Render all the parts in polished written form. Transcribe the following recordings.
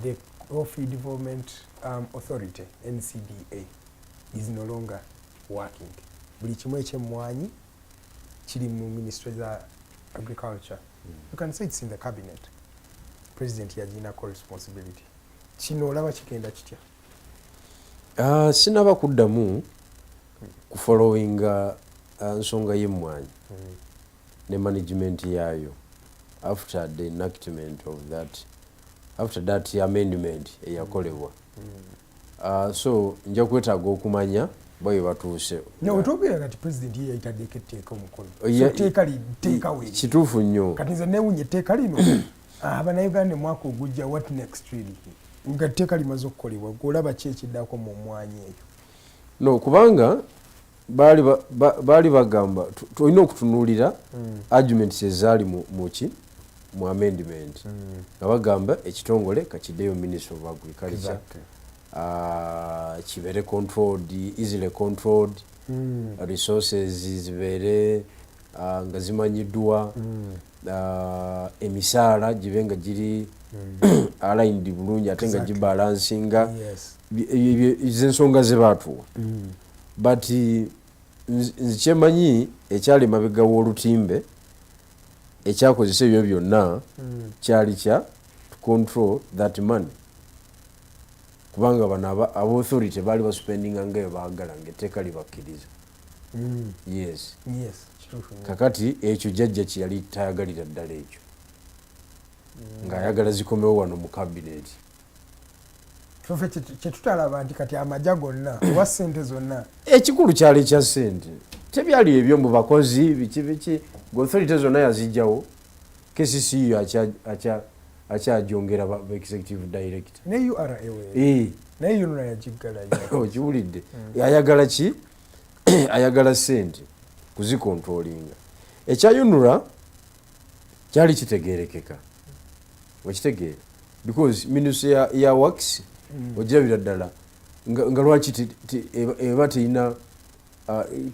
the Coffee Development Authority, NCDA, is no longer working. Buli kimwe eky'emmwanyi kiri mu Ministry of Agriculture. You can say it's in the cabinet. President yajinako responsibility. Kino olaba kigenda kitya? Sinaba kuddamu ku following nsonga y'emmwanyi ne management yayo after the enactment of that, after that amendment eyakolebwa. So nja kwetaaga okumanya bwe batuuse. No, otogera kati president ye yayitaddeko etteeka omukono. So teeka liteeka we. Kituufu nnyo. Kati nze neewunya etteeka lino Abannayuganda mwaka ogujja what next really? Nga etteeka limaze okukolebwa olaba ki ekiddako mu mmwanyi eyo? No, kubanga baali bagamba tulina okutunuulira arguments ezaali mu amendment nga bagamba ekitongole kakiddeyo Ministry of Agriculture, kibeere controlled, easily controlled, resources zibeere nga zimanyiddwa, emisaala gibe nga giri aligned bulungi ate nga gibalansinga, z'ensonga ze baatuwa. But nze kyemanyi ekyali mabega w'olutimbe ekyakozesa ebyo byonna kyali kya to control that money, kubanga bano aba-authority baali baspendinga ngayo baagala ng'etteeka libakkiriza. Yes. Kakati ekyo jjajja kye yali tayagalira ddala ekyo ng'ayagala zikomewo wano mu kabineti. Tufe kyetutalaba nti kati amajja gonna oba ssente zonna ekikulu kyali kya ssente, tebyali ebyo mu bakozi biki authority zonna yazijjawo. KCCU akyajongera ba executive director ne URA ewe naye yonna yajiggala okiwulidde. Ayagala ki? Ayagala ssente kuzikontrolinga. Ekyayunula kyali kitegeerekeka, okitegeera, because Ministry ya Works ojabira ddala nga lwaki eba terina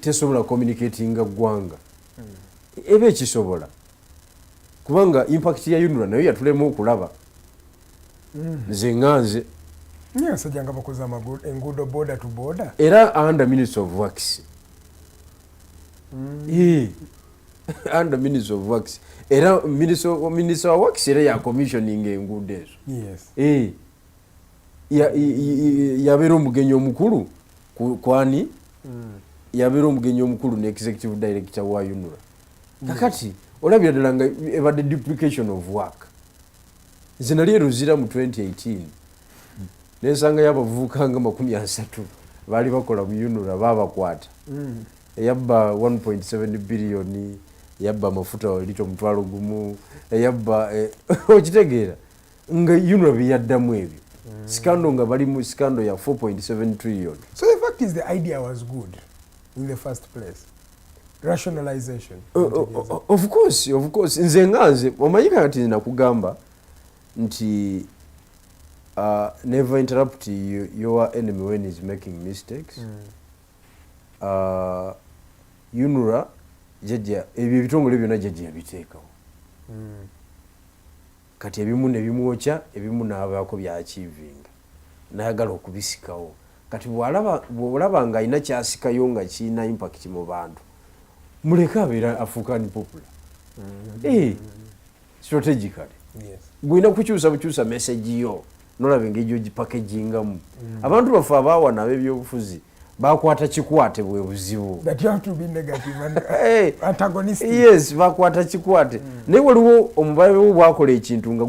tesobola communicatinga ggwanga eba ekisobola, kubanga impact ya yunula nayo yatulemu okulaba. Nze nganze sajjanga bakoze enguudo border to border era under Ministry of Works. Under Ministry of Works era Minister of Works era ya commissioning enguudo ezo. Yabeera omugenyi omukulu kwani yabeera omugenyi omukulu ne executive director wa Yunura. Kakati olabira ddala nga ebadde duplication of work. Nze nali eruzira mu 2018 nensanga y'abavubuka nga 30 baali bakola mu Yunura baabakwata. Eyabba 1.7 billion, yabba amafuta lito mutwalo gumu, yabba okitegeera nga Yunura byaddamu ebyo. Scandal nga bali mu scandal ya 4.7 trillion. So the fact is the idea was good in the first place. Rationalization. Of course. Nze nganze omanyika kati nakugamba nti never interrupt your enemy when he's making mistakes. Yunura jjajja ebyo ebitongole byonna jjajja yabiteekawo. Kati ebimu ne bimwokya, ebimu n'abaako by'achivinga n'ayagala okubisikawo. Kati bw'olaba nga alina kyasikayo nga kirina impact mu bantu, muleke abeera afuuka ni popular. Strategically gwina kukyusa message yo n'olaba engeri gy'ogipackagingamu. Abantu baffe abaawana ab'ebyobufuzi bakwata kikwate bwe buzibu. That you have to be negative and antagonistic. Yes, bakwata kikwate. Naye waliwo omubabe wo bwakola ekintu nga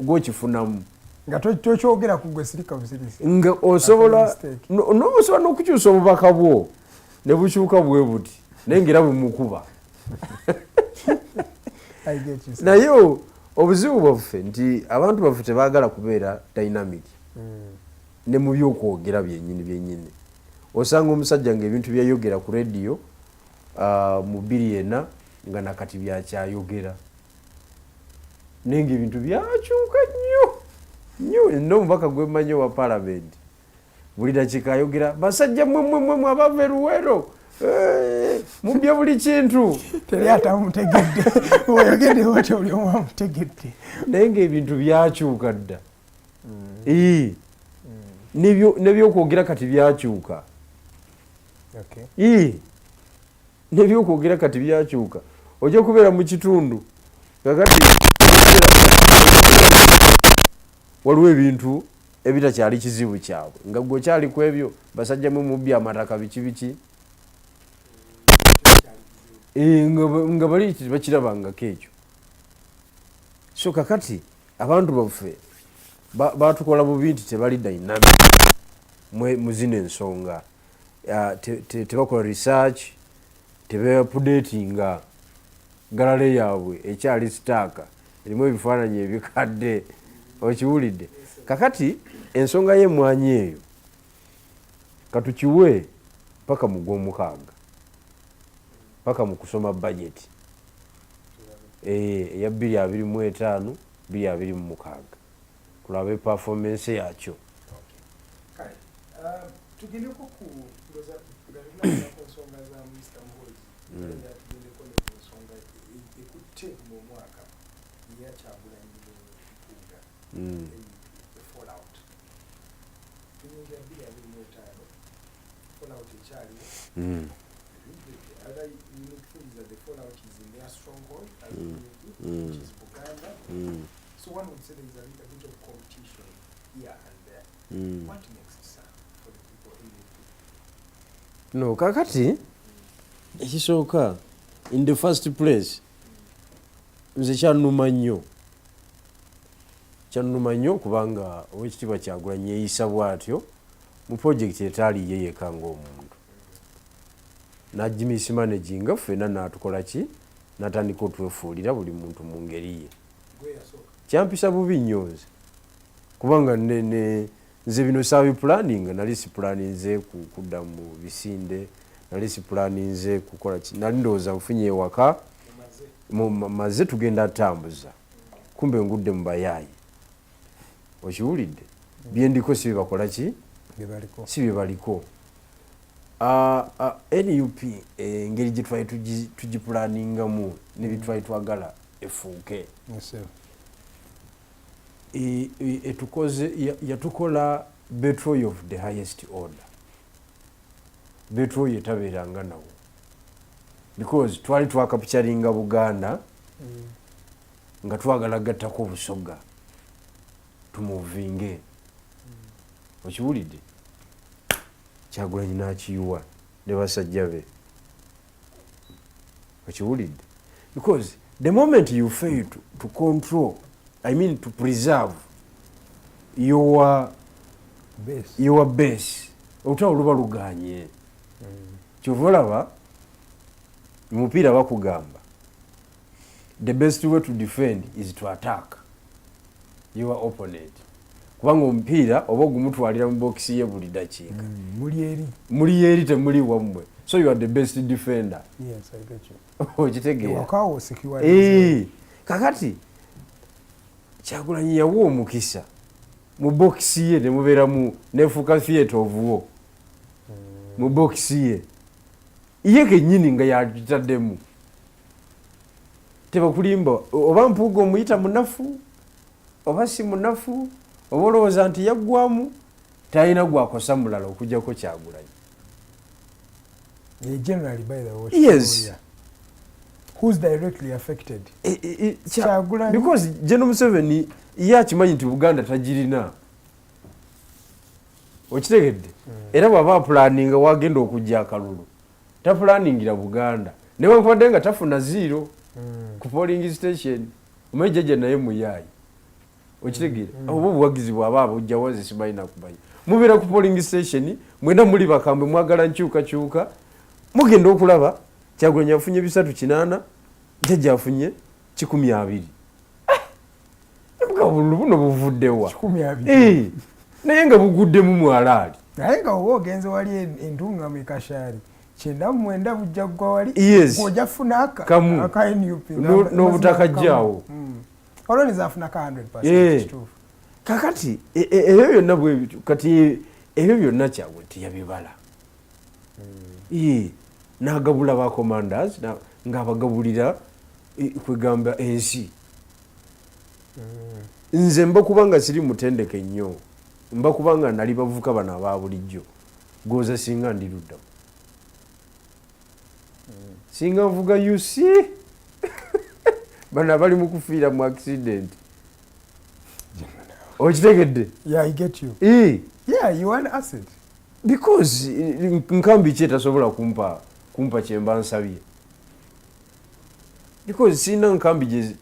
gwokifunamu. Nga tokyogera ku gwe sirika busirisi. Nga osobola n'osobola n'okukyusa obubaka bwo ne bukyuka bwe buti naye ngera bumukuba. Naye obuzibu bwaffe nti abantu baffe tebaagala kubeera dynamic ne mu byokwogera byennyini. Osanga omusajja ng'ebintu byayogera ku radio mu 2 nga nakati byakyayogera naye ng'ebintu byakyuka nnyo n'omubaka gw'emmanyi wa Parliament buli dakiika ayogera basajja mmwe abava eruwero mubye buli kintu teri atamutegedde oyogedde wate oli omu amutegedde naye ng'ebintu byakyuka dda. nebyokwogera kati byakyuka. Nebyokwogera kati byakyuka. Ojja kubeera mu kitundu kakati waliwo ebintu ebitakyali kizibu kyabwe nga gwe okyali ku ebyo basajja mu mubbi amataka biki nga bali bakirabangako ekyo. So kakati abantu baffe batukola bubi nti tebali dynamic mu zino ensonga, tebakola research, tebeupdatinga galale yaabwe ekyali sitaaka erimu ebifaananyi ebikadde. Okiwulidde? Kakati ensonga y'emmwanyi eyo katukiwe paka mu gw'omukaaga, paka mu kusoma budget eya 2025 2026 tulabe performance yakyo. Tugendeko ku nsonga za Mr. Muhoozi tugendeko n'ensonga ekutte mu mwaka ya Kyagulanyi Mpuuga the fallout tunyingira 2025 fallout ekyaliwo. Other unique things that the fallout is in their stronghold as which is Buganda. So one would say there is a little bit of competition here and there. What next, sir, for the people in the No, kakati ekisooka in the first place nze kyannuma nnyo kubanga Oweekitiibwa Kyagulanyi yeeyisa bw'atyo mu project etaali ye yekka ng'omuntu n'agimisi managinga ffenna n'atukola ki n'atandika otwefuulira buli muntu mu ngeri ye. Kyampisa bubi nnyo nze kubanga nze bino saabipulaninga nali sipulaninze kudda mu bisinde, nali sipulaninze kukola ki, nali ndowooza nfunye ewaka maze tugenda tambuza kumbe ngudde mu bayaayi. Okiwulidde? Byendiko si bibakola ki? Si bye baliko. NUP engeri gye twali tugipulaningamu ne bye twali twagala efuuke yatukola betrayal of the highest order. Betrayal etabeeranga nawo because twali twakapcharinga Buganda nga twagala gattako obusoga tumuvinge. Okiwulidde? Kyagulanyi n'akiyiwa ne basajja be. Okiwulidde? Because the moment you fail to control, I mean to preserve your base, olutalo luba luganye. Kyova olaba mupiira bakugamba the best way to defend is to attack your opponent. Kubanga omupiira oba ogumutwalira mu bokisi ye buli dakiika. Muli eri temuli wammwe. So you are the best defender. Yes, I get you. Okitegeera? Kakati Kyagulanyi yawa omukisa mu bokisi ye ne mubeeramu nefuuka theatre of war. Mu bokisi ye ye kennyini nga yakitaddemu. Tebakulimba oba Mpuuga omuyita munafu oba si munafu oba olowooza nti yaggwamu talina gwakosa mulala okugyako Kyagulanyi. Generally, by the way, yes. Who's directly affected? Kyagulanyi. Because General Museveni ye akimanyi nti Buganda tagirina. Okitegedde? Era bw'aba apulaninga wagenda okujja akalulu tapulaningira Buganda newankubadde nga tafuna zero ku polling station omwejjeje naye muyaayi. Okitegeera? Oba obuwagizi bw'aba abujjawo nze simanyi nakumanyi. Mubeera ku polling station mwena muli bakambwe mwagala nkyukakyuka mugenda okulaba Kyagulanyi afunye 380 jjajja afunye 120. Obululu buno buvuddewa 120. Naye nga buguddemu mwalaali. Naye nga oba ogenze wali entungamu ekashaali 99 bujja ggwa wali ng'ojja funa aka NUP n'obutakajjaawo. Olwo nizafuna ka 100%. Kakati ebyo byonna bwe bityo kati ebyo byonna Kyagulanyi teyabibala. N'agabula ba commanders ng'abagabulira kwegamba ensi. nze mba kubanga siri mutendeke nnyo mba kubanga nali bavuka bano aba bulijjo goza singa ndirudda singa nvuga UC bano abali mu kufiira mu accident okitegedde. Yeah, I get you. Yeah, you are an asset. Because nkambi ki etasobola kumpa kyemba nsabye, because sina nkambi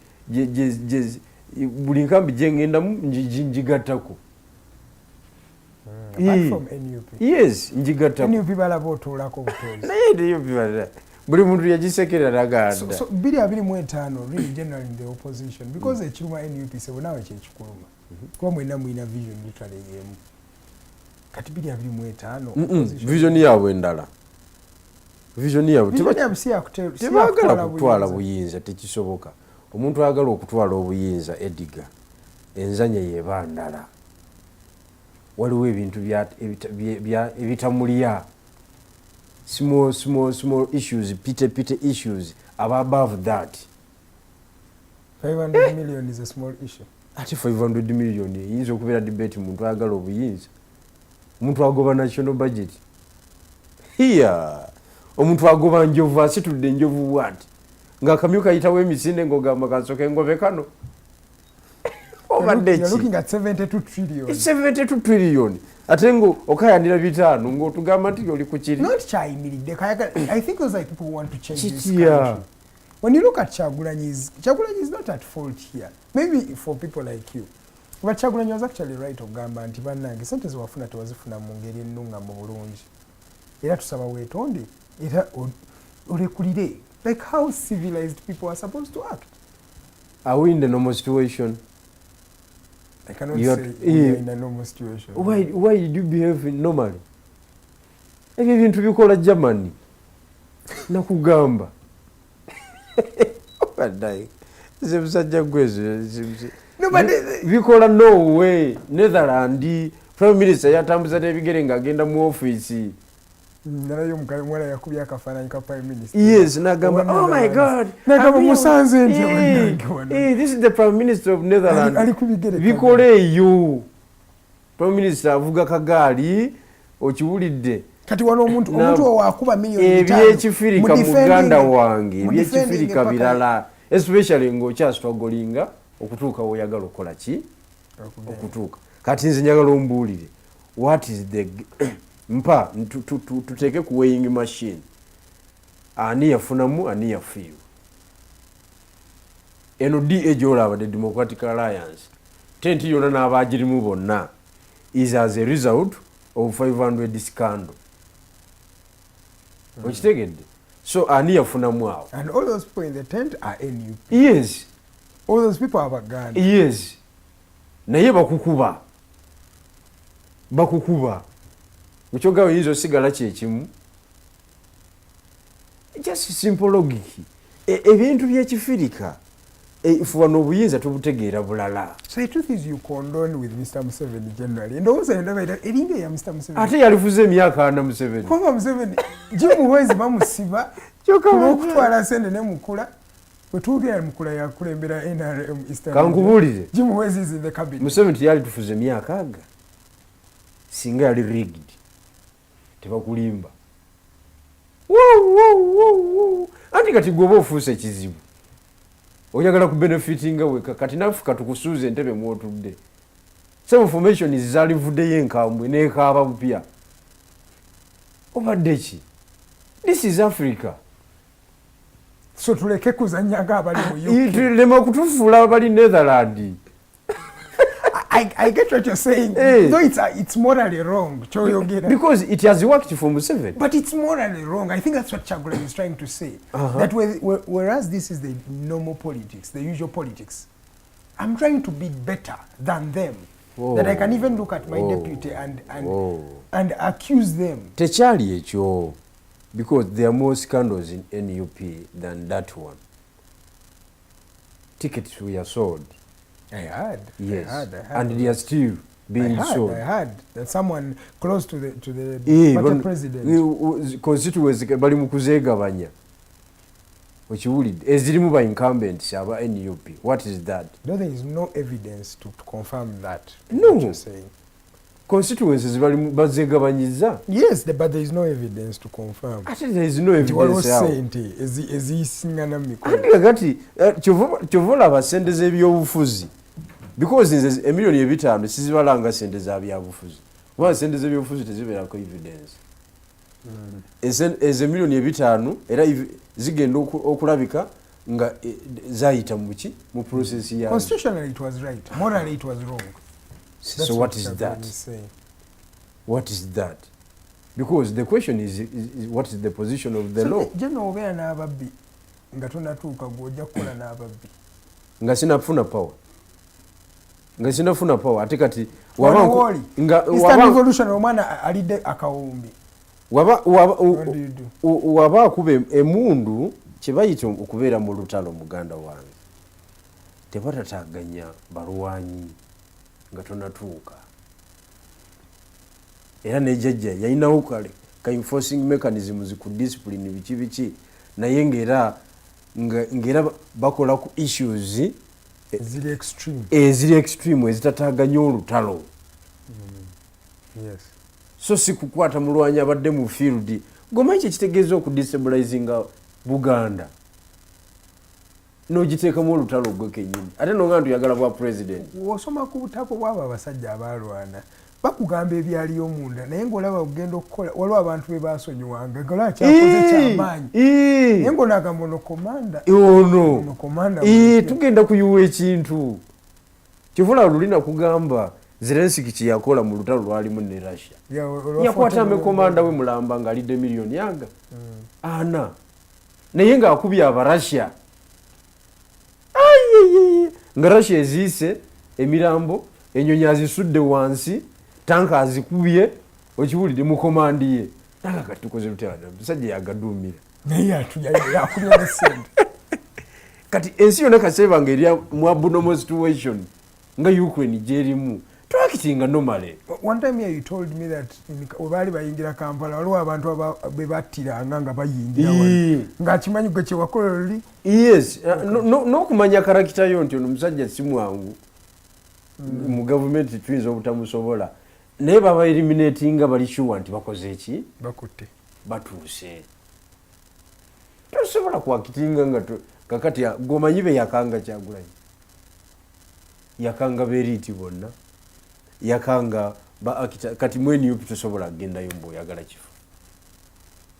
buli nkambi gyengendamu njigattako. Apart from NUP. Yes, njigattako. NUP balaba otuulako butozi. Naye NUP balaba buli muntu yagisekera naganda. So 2025 really generally in the opposition because ekiruma NUP sebo nawe kyekikuluma kuba mwena mwina vision literally yemu. Kati 2025 vision yaabwe endala. Vision yaabwe tebagala kutwala buyinza, tekisoboka. Omuntu ayagala okutwala obuyinza Edgar enzanya yeba ndala. Waliwo ebintu ebitamulya small issues, pite issues above that. 500 million is a small issue. Ati 500 million yinza okubeera debate muntu ayagala obuyinza, omuntu agoba national budget here, omuntu agoba njovu asitudde njovu wati nga akamyu kayitawo emisinde ng'ogamba kansoke ngobe kano. You're looking at 72 trillion. 72 trillion. Ate ngo okayandira bitano ng'otugamba nti oli ku kiri. Not Chayimiridde. I think those are people who want to change this country. When you look at Chagulanyi is not at fault here. Maybe for people like you. But Chagulanyi was actually right ogamba nti bannange sente zewafuna tewazifuna mu ngeri ennungamu bulungi. Era tusaba weetonde. Era olekulire. Like how civilized people are supposed to act. Are we in the normal situation? I cannot say we are in a normal situation. Why did you behave normally? Ebyo bintu bikola Germany. Nakugamba. Badai. Zebusajja gwezo. No, but bikola no way. Netherlands Prime Minister yatambuza nebigere ngagenda mu office. Nalayo mwana yakubya akafaananyi ka Prime Minister. Yes, nagamba, oh my God. Nagamba musanze nje. Hey, this is the Prime Minister of Netherlands. Ali kubigere. Bikole yo. Prime Minister avuga kagaali okiwulidde. Kati wano omuntu wakuba milioni 5. Ebyekifirika muganda wange, ebyekifirika birala. Especially ng'okya strugglinga okutuuka woyagala okola ki? Okutuuka. Kati nze njagala ombuulire. What is the mpa tuteke ku weighing machine, ani yafunamu ani yafiiwa. Eno DA gyolaba the Democratic Alliance tenti yona n'abagirimu bonna is as a result of 500 scandal. Okitegedde? So ani yafunamu awo. And all those people in the tent are NUP. Yes. All those people have a gun. Yes. Naye bakukuba Uchogawe hizo sigala kyekimu. Just simple logic. Ebintu byekifirika ifuwa n'obuyinza tubutegeera bulala. So the truth is you condone with Mr. Museveni generally. And also eringa ya Mr. Museveni. Ate yalifuze emyaka 4 Museveni. Kwa Museveni jimuwezi bamusiba okutwala sente ne mukula. Wetugira mukula ya kulembera NRM Eastern. Kankubulire. Jimuwezi is in the cabinet. Museveni yali tufuze emyaka aga. Singa yali rigged. Tebakulimba. Anti kati gwoba ofuuse ekizibu. Oyagala ku benefitinga weka kati nafuka tukusuuza entebe mwotudde. Some information is zalivuddeyo enkambwe n'ekaaba bupya. Obadde ki? This is Africa. So tuleke kuzanyaga abali mu UK. Lema kutufuula abali Netherlands. I get what you're saying. Hey. Though it's morally wrong. Because it has worked for Museveni. But it's morally wrong. I think that's what Chagulanyi is trying to say. That whereas this is the normal politics, the usual politics, I'm trying to be better than them. Whoa. That I can even look at my deputy and accuse them. Tekyali ekyo. Because there are more scandals in NUP than that one. Tickets were sold. I heard. Yes. I heard. And they are still being sold. I heard that someone close to the party president. Constituency bali mu kuzeegabanya. okiwulidde ezirimu ba incumbents aba NUP. What is that? No, there is no evidence to confirm that. No. What you're saying. Constituencies bazegabanyiza. Yes, but there is no evidence to confirm. Ate there is no evidence how. Ezisingana mikono. Andi kakati kyovola abasente z'ebyobufuzi because nze emiliyoni 5 sizibalanga sente za byabufuzi. Kuba sente z'ebyobufuzi tezibeerako evidence. Ezo emiliyoni 5 era zigenda okulabika nga zayita muki mu process ya. Constitutionally it was right. Morally it was wrong. So what is that? What is that? Because the question is what is the position of the law? Jeno obeera n'ababbi nga tonatuuka gw'ojja kukola n'ababbi. Nga sinafuna power. Nga sinafuna power ate kati Eastern Revolution omwana alidde akawumbi. Waba akube emundu kye bayita okubeera mu lutalo muganda wange. Tebatataganya balwanyi nga tonatuuka. Era nejjajja yayinawo kale ka enforcing mechanisms ku discipline biki naye ngera bakola ku issues eziri extreme ezitataganya olutalo. Yes. So si kukwata mulwanyi abadde mu field gomanyi ekitegeeza okudestabilizinga Buganda n'ogiteekamu olutalo gwe kennyini ate nonga tuyagala bwa president. Wosoma ku butako bw'abo abasajja abalwana bakugamba ebyaliyo munda naye ng'olaba ogenda okukola waliwo abantu be baasonyiwanga ng'olaba kyakoze kyamaanyi naye ng'onagamba ono komanda tugenda kuyuwa ekintu kivula lulina kugamba Zelensky kyeyakola mu lutalo lwalimu ne Russia yakwata komanda we mulamba ng'alidde miliyoni yanga ana naye ng'akubye Abarussia nga Russia eziise emirambo enyonyi azisudde wansi tanka azikubye okiwulidde mu komandi ye nanga kati tukoze lutalo musajja yagaduumira naye yakubye n'essente kati ensi yonna kaseba nga eri mu abnormal situation nga Ukraine gyerimu tracking normally. One time here you told me that obali bayingira Kampala waliwo abantu be battiranga nga bayingira wano ng'akimanyi gwe kye wakola oli. Yes, n'okumanya karakita yo nti ono musajja si mwangu mu gavumenti tuyinza obutamusobola naye baba eliminatinga bali sure nti bakoze eki bakutte batuuse tosobola kwakitinga nga kakati gomanyi be yakanga Kyagulanyi yakanga beriti bonna yakanga kati mweni yupi tosobola agenda yombo oyagala kifo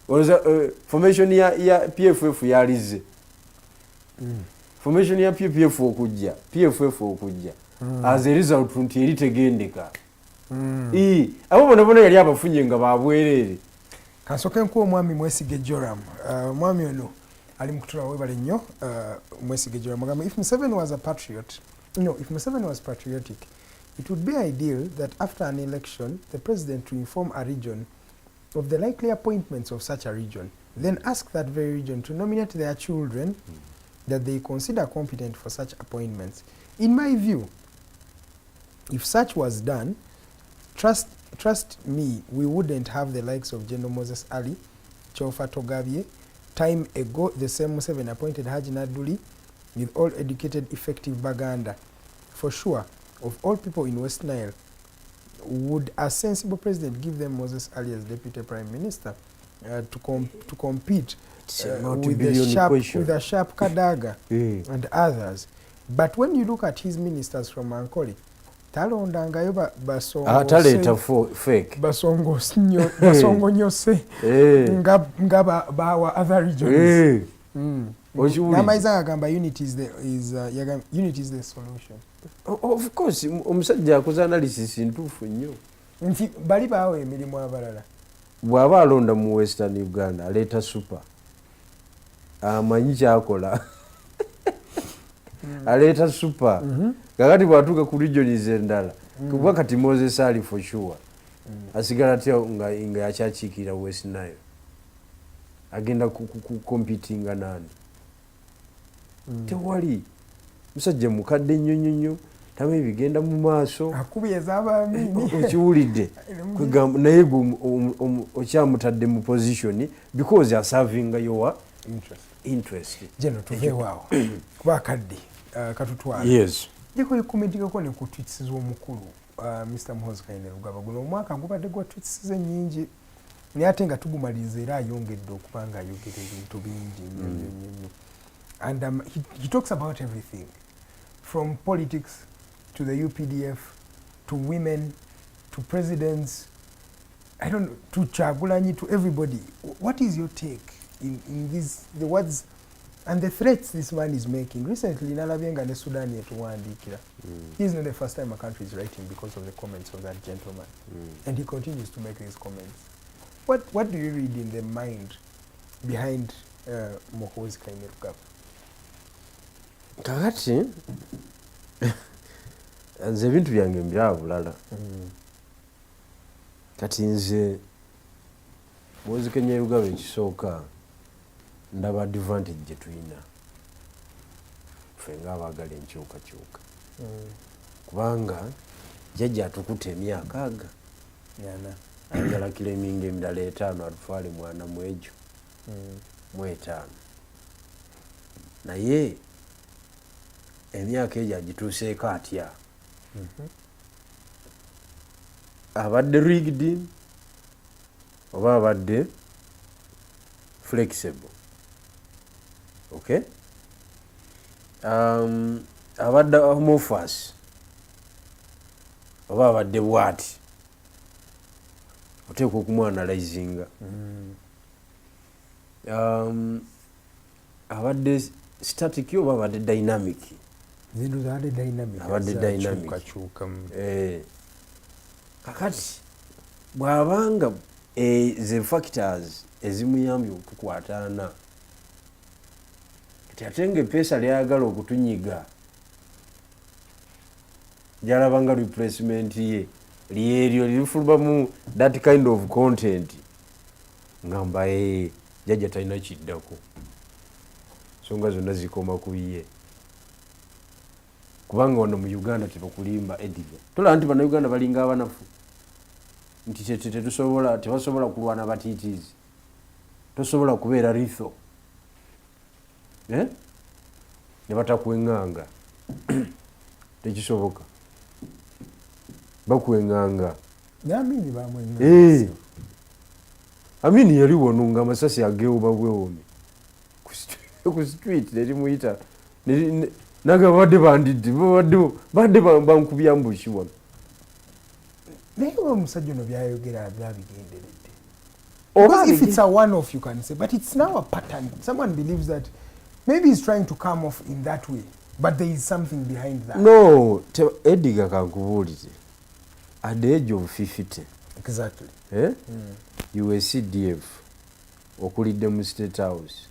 oza formation ya PFF yalize formation ya PFF okujja as a result nti eri tegendeka abo bona yali abafunye nga babwerere kasoke nko omwami Mwesige Joram omwami ono ali mukutula webale nnyo Mwesige Joram agamba if Museveni was patriotic it would be ideal that after an election the president to inform a region of the likely appointments of such a region, then ask that very region to nominate their children that they consider competent for such appointments. In my view, if such was done, trust me, we wouldn't have the likes of General Moses Ali, Chofa Togabye. Time ago, the same Museveni appointed Haji Naduli with all educated, effective Baganda. For sure, of all people in West Nile, would a sensible president give them Moses Ali as deputy prime minister to compete with a sharp Kadaga and others? But when you look at his ministers from Ankoli, talondangayo basongo nyose nga bawa other regions. Namaiza agamba unity is the solution. Of course, omusajja akoze analysis ntuufu nnyo. Nti bali baawe emirimu abalala. Bw'aba alonda mu Western Uganda aleeta super. Amanyi kyakola. Aleeta super. Kakati bw'atuuka ku regions endala. Kuba kati Moses Ali for sure. Asigala atya nga yakyakiikirira West Nile. Agenda ku competinga nani. Tewali. Musajja mukadde nnyo tamu ebigenda mu maaso akubi ez'abaami okiwulidde naye okyamutadde mu position because aservinga your interest. Jeno tuveewo kuba kadde katutwala. Yes. Jeko kumentikako ne ku tweets z'omukulu Mr. Muhoozi Kainerugaba guno omwaka gubadde gwa tweets ze nnyingi naye ate nga tugumaliriza era ayongedde okuba nga ayogera ebintu bingi nnyo. And he talks about everything from politics to the UPDF to women to presidents, I don't know, to Chagulanyi, to everybody. What is your take in these, the words and the threats this man is making? Recently, Nalabenga ne Sudan yetuwandikira. He is not the first time a country is writing because of the comments of that gentleman. And he continues to make these comments. What do you read in the mind behind Muhoozi Kainerugaba? Kakati nze ebintu byange mbira bulala. Kati nze Muhoozi Kainerugaba ekisooka ndaba advantage gye tulina ffe ng'abaagala enkyukakyuka kubanga jjajja atukuta emyaka aga ayagala kireminga emirala 5 atutwale mwana mu egyo mu 5 naye emyaka egyo agituuseeko atya abadde rigged oba abadde flexible. Okay? Abadde amorphous oba abadde bwati oteekwa okumwanalyzinga. Abadde static oba abadde dynamic. Abadde dynamic. Kakati bw'abanga ze factors ezimuyambye okutukwataana kati ate ng'eppeesa lyayagala okutunyiga gy'alabanga replacement ye lyeryo lirifulubamu that kind of content ngamba jjajja talina kiddako ensonga zonna zikoma ku ye kubanga wano mu Uganda tebakulimba Edgar tolaba nti bannayuganda balinga abanafu nti tebasobola kulwana batiitiizi tosobola kubeera ritho ne batakwenganga tekisoboka bakwenganga. Amini yali wano nga amasasi ageewoba bwewomye ku street nerimuyita naga badde bandidde badde bankubya mbushi wano. Naye omusajja ono byayogera byabigenderedde. Because if it's a one-off you can say, but it's now a pattern. Someone believes that maybe he's trying to come off in that way, but there is something behind that. No, Edgar kankubuulire at the age of 50. Exactly. You were CDF okulidde mu State House.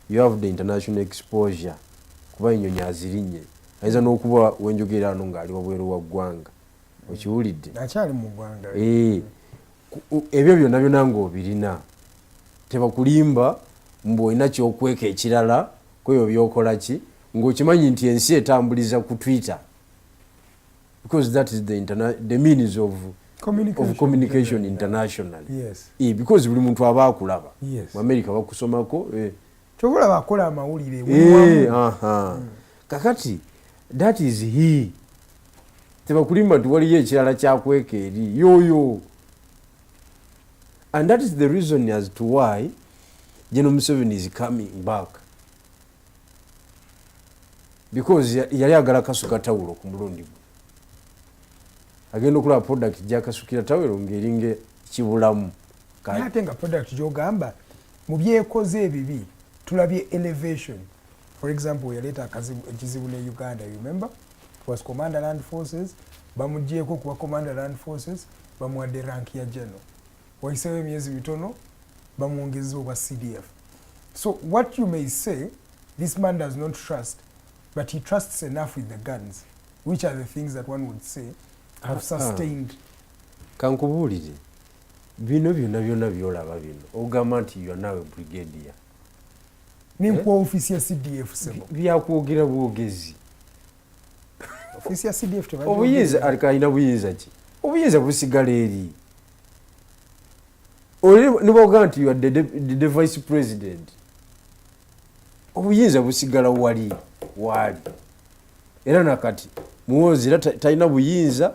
You have the international exposure kuba ennyonyi azirinnye ayinza n'okuba wenjogera ano ng'ali wabweru wa ggwanga okiwulidde akyali mu ggwanga. Ebyo byonna byonna ng'obirina tebakulimba mbu olina kyokweka ekirala kwebyo byokola ki ng'okimanyi nti ensi etambuliza ku Twitter because that is the means of communication internationally. Yes. Because buli muntu aba akulaba. Yes. Mu America bakusomako chobola bakola amawulire kakati that is he tebakulimba nti waliyo ekirala kyakweka eri yoyo. And that is the reason as to why General Museveni is coming back, because yali agala kasuka tawulo ku mulundi gwe agenda okulaba product gyakasukira tawulo ng'eringe kibulamu ate nga product gyogamba mu byekoze ebibi tulabye elevation. For example, yaleta ekizibu ne Uganda, you remember? It was Commander Land Forces, bamugyeko kuba Commander Land Forces, bamuwadde rank ya general. Wayiseewo emyezi mitono, bamwongeza obwa CDF. So what you may say, this man does not trust, but he trusts enough with the guns, which are the things that one would say have sustained. Kankubuulire, bino byonna byolaba bino, ogamba nti you are now a brigadier. Nimkuwa ofisi ya CDF sebo. Byakwogera bwogezi. Ofisi ya CDF tebali. Obuyinza alikaina buyinza ki? Obuyinza busigala eri. Niboga nti you are the vice president. obuyinza busigala wali era nakati Muhoozi era talina buyinza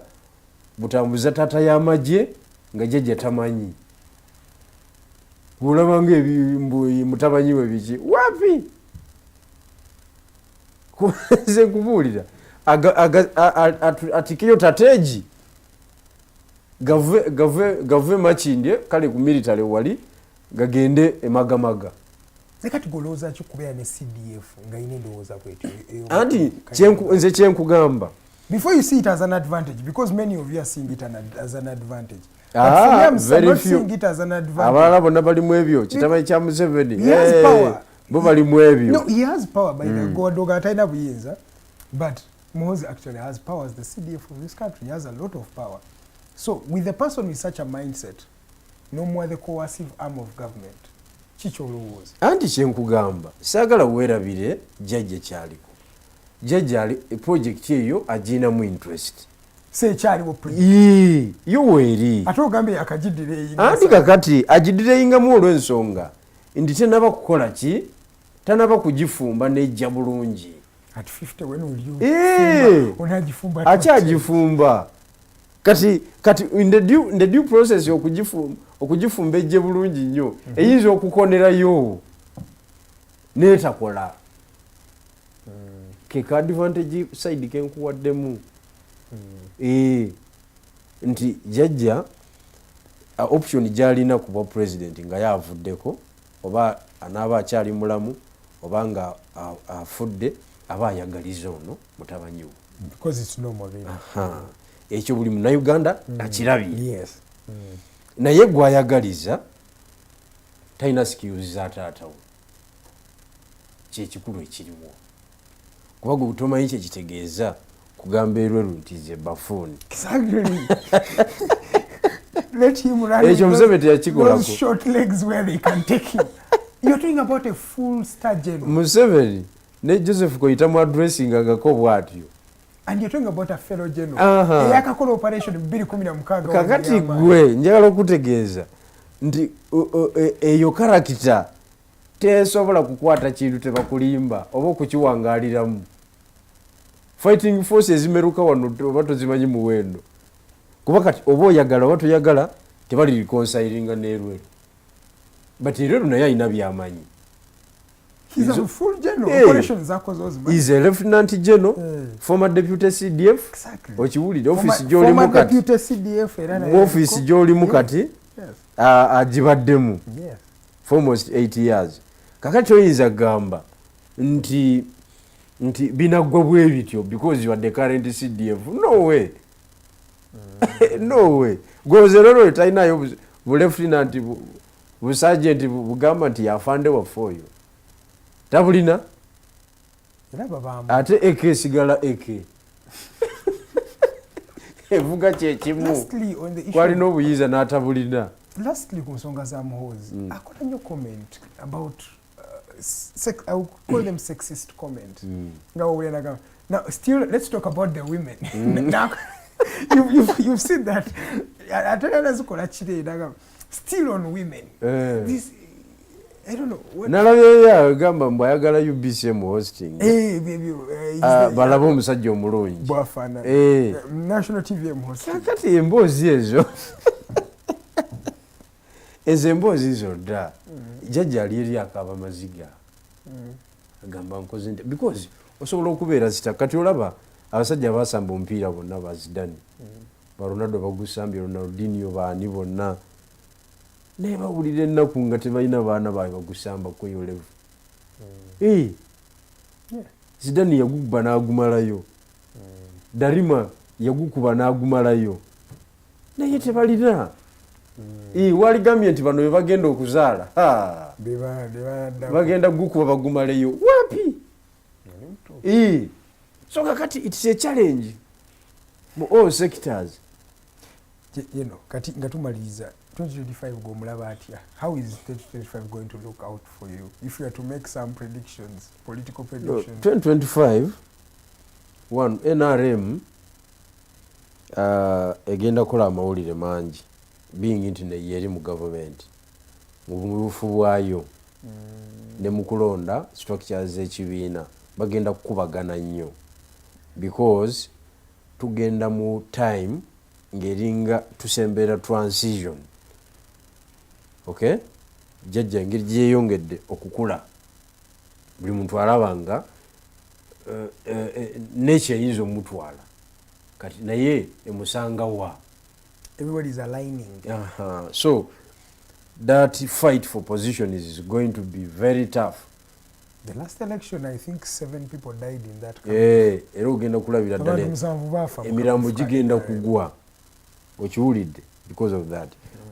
butambuza taata y'amagye nga jjajja tamanyi bulaba mutamanyi we biki wapi kuze kubuulira atikeyo tateegi gave Makindye kale ku military wali gagende emagamaga Zekati golooza kikubeera ne CDF nga ine ndowooza kwetyo. Anti nze kyenkugamba. Before you see it as an advantage, because many of you are seeing it as an advantage. Very few. Seeing it as an advantage. Abalala bonna bali mu ebyo. Kitamanyi kya Museveni. He has power. Bo bali mu ebyo. No, he has power by the Godoga atalina buyinza. But Muhoozi actually has power as the CDF of this country. He has a lot of power. So with a person with such a mindset, no more the coercive arm of government. Chicholowoza. Anti kyenkugamba saagala weerabire jjajja kyaliko. Jjajja project eyo aginamu interest. Kyaliwo project. Yo weeri. Ate ogambe akagidireyinga. Anti kakati agidireyingamu olw'ensonga ndi tenaba kukola ki? Tanaba kugifumba nejja bulungi. At 50 when will you? Onagifumba. Akyagifumba. Kati in the due process okugifumba ejje bulungi nnyo eyinza okukonerayo n'etakola ke advantage side kenkuwaddemu nti jjajja option gy'alina ku bwa president nga yavuddeko oba anaaba akyali mulamu oba nga afudde aba ayagaliza ono mutabanyi we. Because it's normal. Ekyo buli Munnayuganda akirabye. Yes. Naye gwayagaliza talina skills za taata we. Kyekikulu ekiriwo. Kuba gwe butomanyi kye kitegeeza kugamba erweru nti ze bafuni. Exactly. Let him run. Ekyo Museveni teyakikolako. Those short legs where they can take him. You're talking about a full star general. Museveni ne Joseph Koita mu addressing agako bwatyo. And you're talking about a fellow general. Yakakola operation 2016. Kakati gwe njagala okutegeeza nti eyo karakita tesobola kukwata kintu tebakulimba oba okukiwangaaliramu. Fighting forces zimeruka wano oba tozimanyi muwendo. Kuba kati oba oyagala oba toyagala tebali reconcilinga n'erweru. But erweru naye alina by'amanyi. He's a full general. Operations zako zozima. He's a lieutenant general, former deputy CDF. Exactly. Okiwulire office gy'oli mukati. Former deputy CDF era naye. Office gy'oli mukati. Yes. Agibaddemu. Yes. For almost 8 years. Kakati oyinza gamba nti binaggwa bwe bityo because you are the current CDF. No way. No way. Goze lolo talinayo bu lieutenant bu sergeant bugamba nti yafande wa for you. Tabulina ate eke sigala eke evuga kyekimu kwalina obuyinza n'atabulina. Lastly ku nsonga za Muhoozi akola nnyo comment about I would call them sexist comment. Now still let's talk about the women. Now you've seen that still on women. This I don't know. Nalabye gamba mbu ayagala UBCM hosting. Balaba omusajja omulungi. Bwafana. National TVM hosting. Kakati emboozi ezo. Ezo emboozi zodda. Jjajja ali eri akaba maziga. Agamba nkoze nti because osobola okubeera sita kati olaba abasajja basamba omupiira bonna bazidani. Ba Ronaldo bagusambye Ronaldinho baani bonna. Naye bawulira ennaku nga tebalina baana baabwe bagusamba kweyolevu. Zidane yagukuba n'agumalayo. Darima yagukuba n'agumalayo. Naye tebalina. Waligambye nti bano bwe bagenda okuzaala. Bagenda gukuba bagumaleyo. Wapi? So kakati it's a challenge mu all sectors. You know, kati nga tumaliriza 2025 gomulaba atya. How is 2025 going to look out for you if you are to make some predictions, political predictions? 2025 one NRM egenda kola amawulire mangi being nti ne yeri mu government mu bufu bwayo ne mu kulonda structures z'ekibiina bagenda kukubagana nnyo because tugenda mu time ng'eringa tusembera transition. Okay, jjajja engeri gyeyongedde okukula buli muntu alabanga nekyo eyinza omutwala kati naye emusanga wa. Everybody is aligning. So that fight for position is going to be very tough. The last election, I think 7 people died in that country. Era ogenda kulabira ddala emirambo gigenda kugwa okiwulidde because of that.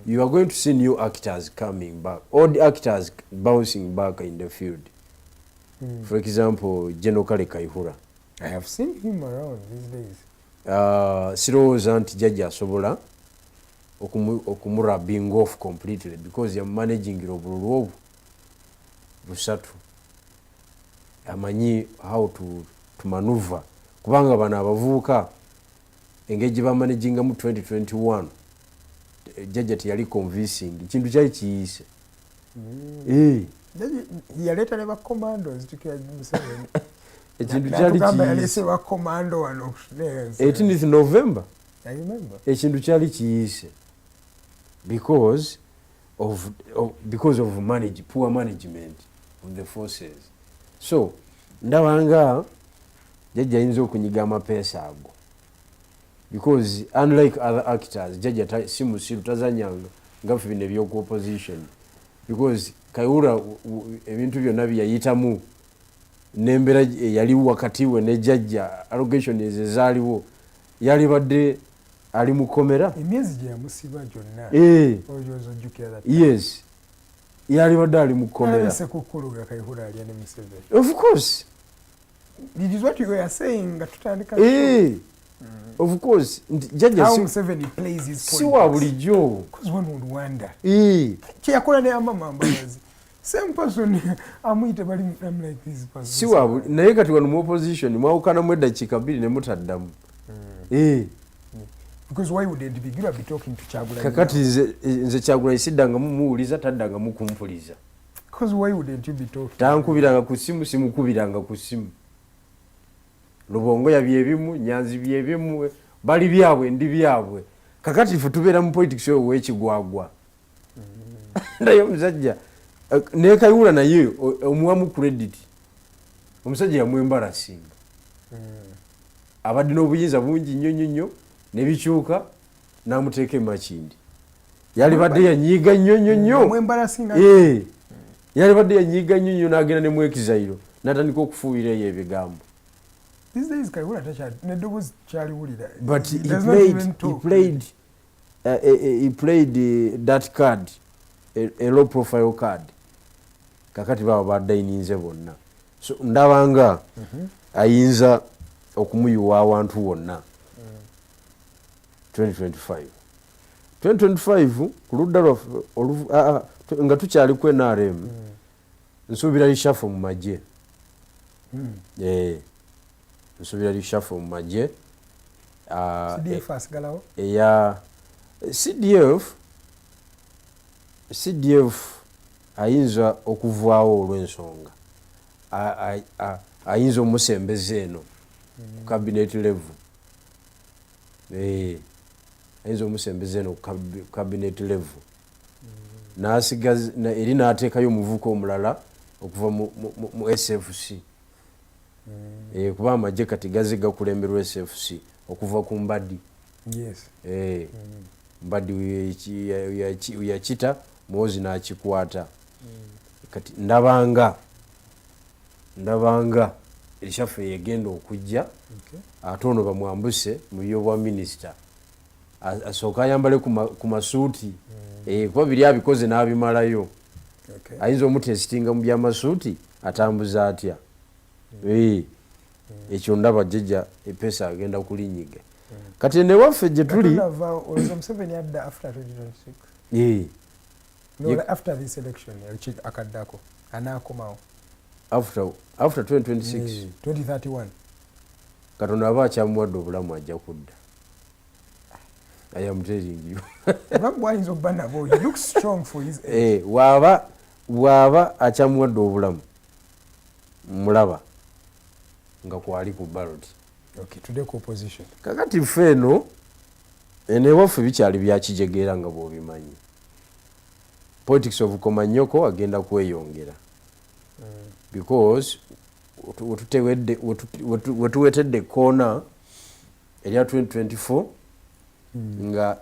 You are going to see new actors coming back, old actors bouncing back in the field. For example, General Kale Kaihura. I have seen him around these days. Sirowooza nti jjajja asobola okumurubbing off completely because yamumanaging obululu obwo busatu. Amanyi how to maneuver kubanga bano abavubuka engeri gye bamanaginga mu 2021 jjajja teyali convincing, kintu kyali kiyise. Yaleeta ne bacommandos tukira Museveni. Ekintu kyali kiyise bacommando wano 18th November. I remember. Ekintu kyali kiyise because of poor management of the forces. So ndabanga jjajja ayinza okunyiga amapeesa ago because unlike other actors jjajja si musiru tazanyanga nga ffe bino ebyoku opposition because Kaihura ebintu byonna byeyayitamu n'embeera yaliwo wakati we ne jjajja allegation ezaaliwo yali badde ali mu komera emyezi gye yamusiba gyonna. Yes, yali badde ali mu komera. Of course. This is what you were saying tutandika. Of course. How Museveni plays his politics. Si wa bulijjo. Because one would wonder. Kye yakola ne Amama Mbabazi. Same person amuyite bali I'm like this person. Si wa naye kati wano mu opposition mwawukana mu eddakiika 2 ne mutaddamu. Because why wouldn't be good be talking to Kyagulanyi? Kakati nze Kyagulanyi siddanga muwuliza taddanga mukumpuliza. Because why wouldn't you be talking? Tankubiranga ku simu simukubiranga ku simu. Lubongo ya byebimu, Nyanzi byebimu, bali byabwe ndi byabwe. Kakati ife tubeera mu politics yo w'ekigwagwa. Ndayo muzajja ne Kaihura naye omuwamu credit. Omusajja yamwembarasing. Abadde n'obuyinza bungi nnyo ne bikyuka n'amuteeka emakindi. Yali badde yanyiiga nnyo. Mwembarasing. Yali badde yanyiiga nnyo n'agenda ne mwekizayiro n'atandika okufuuyira eyo ebigambo. These days Kaihura neddoboozi kyaliwulira. But he played that card, a low profile card. Kakati baba baddayininze bonna. So ndabanga ayinza okumuyiwa awantu wonna. 2025 ku ludda nga tukyali ku NRM nsuubira lishafo mu magye. Nsuubira lishafo mu magye. CDF asigalawo? CDF ayinza okuvaawo olw'ensonga. Ayinza omusembeza eno ku cabinet level. Ayinza omusembeza eno ku cabinet level. N'asigaza eri n'ateekayo omuvuka omulala okuva mu SFC. Kuba amagye kati gaziga kulemberwa SFC okuva ku Mbadi. Yes. Mbadi yakita Muhoozi n'akikwata. Kati ndabanga erishaffe yegenda okujja ate ono bamwambuse mu byobwa minisita asooka ayambale ku masuuti kuba biri abikoze n'abimalayo. Ayinza omutesitinga mu byamasuuti atambuza atya. Ekyo ndaba jjajja epeesa agenda kulinyiga. Kati ne waffe gye tuli Museveni adda after 2026. No, after this election akaddako anaakomawo after 2026 2031 Katonda aba akyamuwadde obulamu ajja kudda. I am telling you. He looks strong for his age. Waba bw'aba akyamuwadde obulamu mulaba nga kwali ku ballot. Okay, today ku opposition. Kakati ffe eno ewaffe bikyali byakijegera nga bw'obimanyi. Politics of Komanyoko agenda kweyongera. Because wetuwetedde koona erya 2024 nga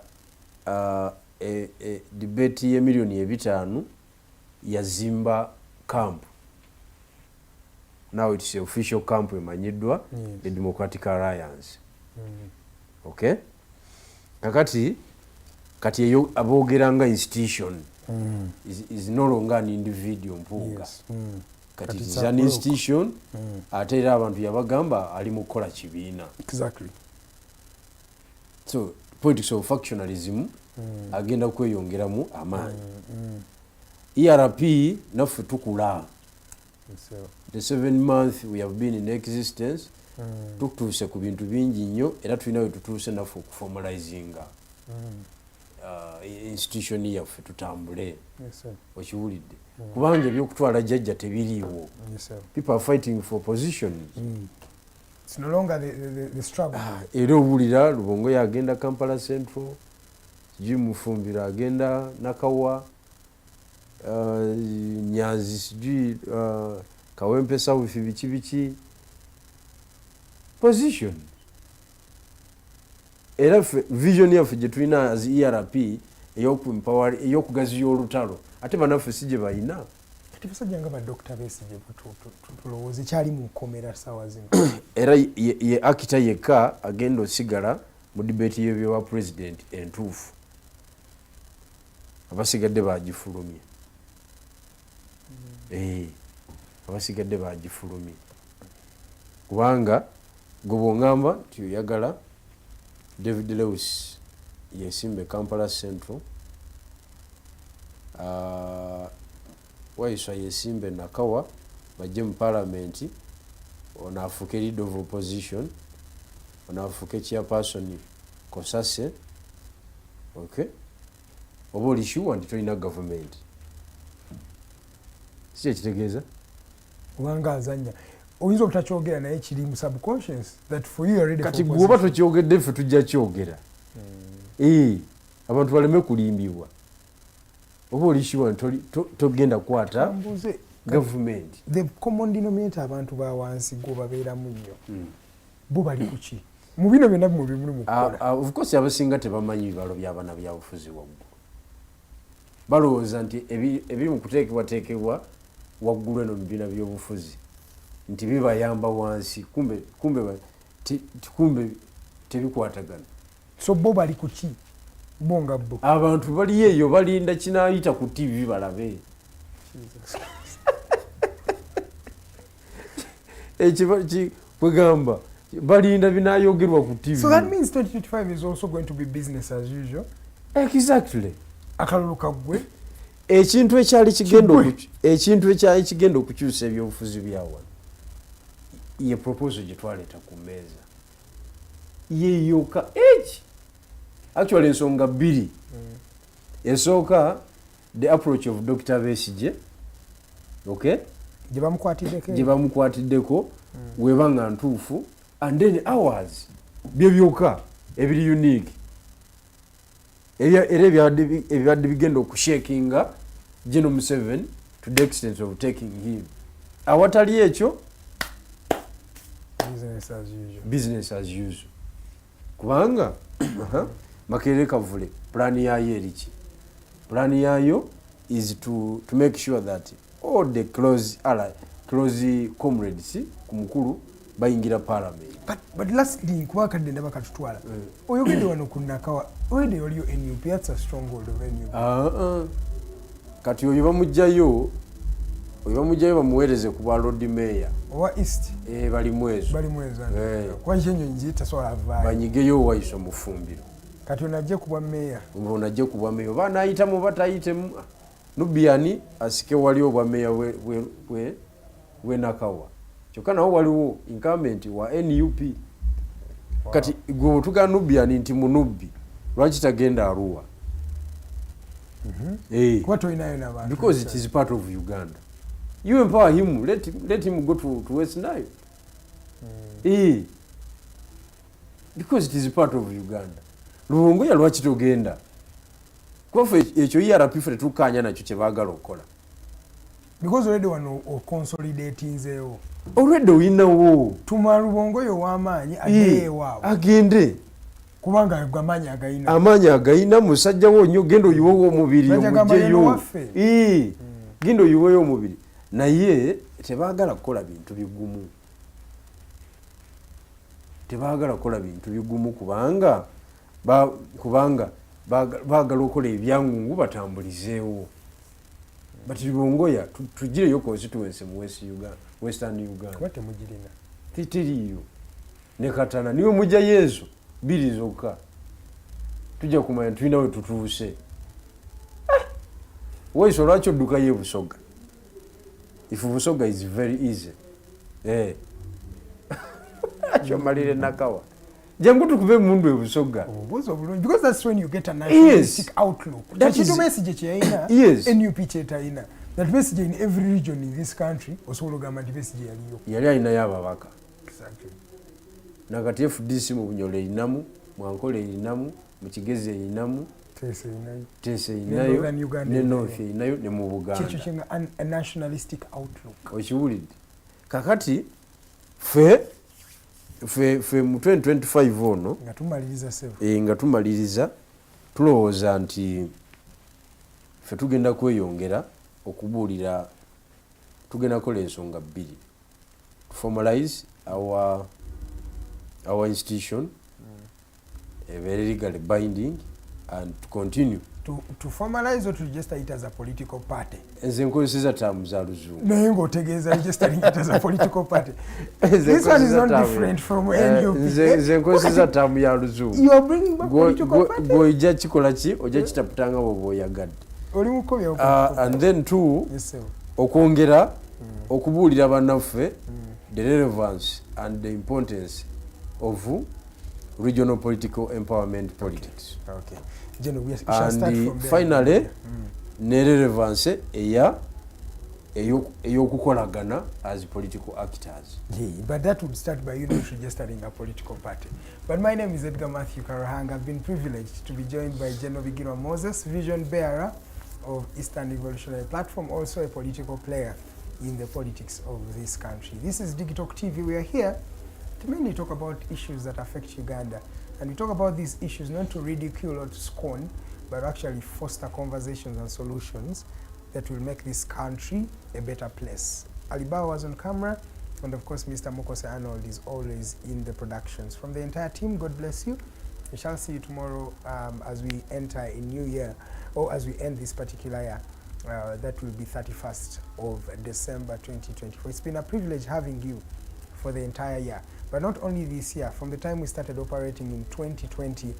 debate ye $5,000,000 yazimba camp. Now it's the official camp emanyiddwa, the Democratic Alliance. Okay? Kakati eyo aboogera nga institution is no longer an individual mpuuga. Yes. Kati is an institution ate era abantu yabagamba ali mu kukola kibiina. Exactly. So politics of factionalism agenda kweyongeramu amaanyi. ERP naffe tukula. The 7 months we have been in existence tutuuse ku bintu bingi nnyo era tulina we tutuuse naffe okuformalizinga institution yaffe tutambule. Okiwulidde kubanga ebyokutwala jjajja tebiriiwo. People are fighting for positions. It's no longer the struggle. Era owulira Lubongo yagenda Kampala Central, sijui Mufumbira agenda Nakawa, Nyanzi sijui Kawempe South biki position. Era vision yaffe gye tulina as ERP eyokugaziya olutalo ate banaffe si gye balina. Kati basajja nga ba Dr. Besigye tulowooza ekyali mu nkomera ssaawa zino. Era ye akita yekka agenda osigala mu debate y'ebyowa president entuufu. Abasigadde bagifulumye. Abasigadde bagifulumye. Kubanga gwe bw'oŋŋamba nti oyagala David Lewis yesimbe Kampala Central, Waiswa yesimbe Nakawa bajje mu parliament, ono afuuke leader of opposition, ono afuuke chairperson Kosase. Okay, oba oli sure nti tolina government? Si ekitegeeza kubanga azanya oyinza obutakyogera naye kiri mu subconscious that for you already. Kati gwoba tokyogedde ffe tujja kyogera. Abantu baleme kulimbibwa. Oba oli sure nti togenda kukwata government. The common denominator abantu ba wansi gwo babeeramu nnyo bo bali kuki mu bino byonna mu bimu mu kukola. Of course abasinga tebamanyi bibalo by'abaana byabufuzi waggulu. Balowooza nti ebiri mu kuteekebwateekebwa waggulu eno mu bibiina by'obufuzi nti bibayamba wansi, kumbe tebikwatagana. So bo bali kuki bo nga bo abantu bali eyo balinda kinaayita ku TV balabe. Kwegamba balinda binaayogerwa ku TV. So that means 2025 is also going to be business as usual. Exactly. Akalulu kaggwe ekintu ekyali kigenda okukyusa ebyobufuzi byawa ye proposal gye twaleeta ku mmeeza yeyoka eki actually ensonga bbiri. Esooka the approach of Dr. Besigye, okay, gye bamukwatiddeko weba nga ntuufu, and then ours bye byokka ebiri unique era ebyadde bigenda okushakinga General Museveni to the extent of taking him. Awatali ekyo business as usual. Kubanga Makerere Kavule plan yayo eriki? Plan yayo is to make sure that all the close comrades kumukulu bayingira parliament. But lastly, kuba kadde ndaba katutwala. Oyogedde wano ku Nakawa, oyogedde waliyo NUP, that's a stronghold of NUP. Kati oyo bamugjayo bamuweereze ku bwa Lord Mayor. Owa East. Bali mwezo. Kwa njenyo njita sola vayo. Banyigeyo Waiswa Mufumbiro. Kati onajje ku bwa Mayor. Onajje ku bwa Mayor. Bana ayitamu batayitemu. Nubiani asike waliyo bwa Mayor we Nakawa. Kyokka nawo waliwo incumbent wa NUP. Kati gwe tuga Nubiani nti munubbi. Lwaki tagenda Arua? kuba tolinayo n'abantu because it is part of Uganda. You empower him, let him go to West Nile. Because it is part of Uganda. Lubongoya lwaki togenda? Kuba ekyo ERP ffe tetukkaanya nakyo kye baagala okukola. Because already wano oconsolidatinzeewo. Already oyinawo. Tuma Lubongoya ow'amaanyi agende ewaabwe. Agende. Kubanga amaanyi agayina. Amaanyi agayina musajja wo nnyo genda oyiwewo omubiri omugyeyo. Genda oyiweyo omubiri. Naye tebaagala kukola bintu bigumu. Tebaagala kukola bintu bigumu kubanga baagala okukola ebyangungu batambulizeewo. But Lubongoya tugireyo constituency mu Western Uganda. Kuba temugirina. Titiriyo. Ne Katana niwe mujja Yesu biri zokka. Tujja kumanya tulina we tutuuse. Waiso lwaki odduka ye Busoga? If Busoga is very easy. Achomalire nakawa. Jangu tukube mundu e Busoga. Because that's when you get a nationalistic outlook. That is message chaina. Yes. NUP chaina. That message in every region in this country osolo gama message yaliyo. Yali ayina y'ababaka. Exactly. Nakati FDC mu Bunyole inamu, Mwankole inamu, mu Kigezi inamu, Tese inayo, ne North inayo, ne mu Buganda. Chicho chenga a nationalistic outlook. Okiwulidde. Kakati fe mu 2025 ono nga tumaliriza tulowooza nti fe tugenda kweyongera okubuulira tugenda kukola ensonga bbiri to formalize our institution a very legally binding and to continue to formalize or to register it as a political party. Nze nkozesa term za Luzungu. Naye ng'otegeeza registering it as a political party. This one is not different from NUP. Nze nkozesa term ya Luzungu. You are bringing back political party. Gw'ojja kikola ki? Ojja kitaputanga bw'oba oyagadde. Oli mukobya and then two, okwongera okubuulira bannaffe the relevance and the importance of regional political empowerment politics. Okay. General, we shall start from there. Finally, ne relevance eyokukolagana as political actors. Yeah, but that would start by you not registering a political party. But my name is Edgar Matthew Karahanga. I've been privileged to be joined by Genovigirwa Moses, vision bearer of Eastern Revolutionary Platform, also a political player in the politics of this country. This is Digitalk TV. We are here to mainly talk about issues that affect Uganda. And we talk about these issues not to ridicule or to scorn, but actually foster conversations and solutions that will make this country a better place. Alibawa was on camera, and of course Mr. Mokose Arnold is always in the productions. From the entire team, God bless you. We shall see you tomorrow as we enter a new year, or as we end this particular year. That will be 31st of December 2024. It's been a privilege having you for the entire year. But not only this year, from the time we started operating in 2020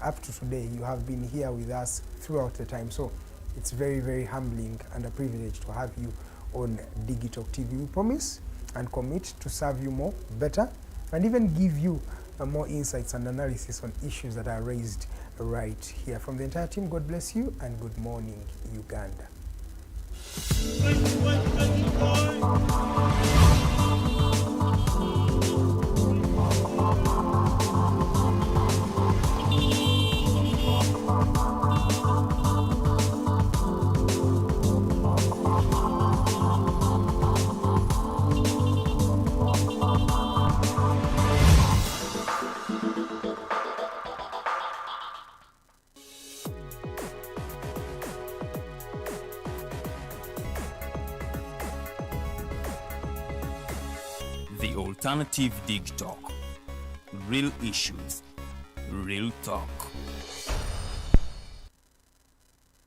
up to today, you have been here with us throughout the time. So it's very, very humbling and a privilege to have you on Digitalk TV. We promise and commit to serve you more, better, and even give you more insights and analysis on issues that are raised right here. From the entire team, God bless you and good morning, Uganda. The Alternative Digitalk. Real issues, real talk.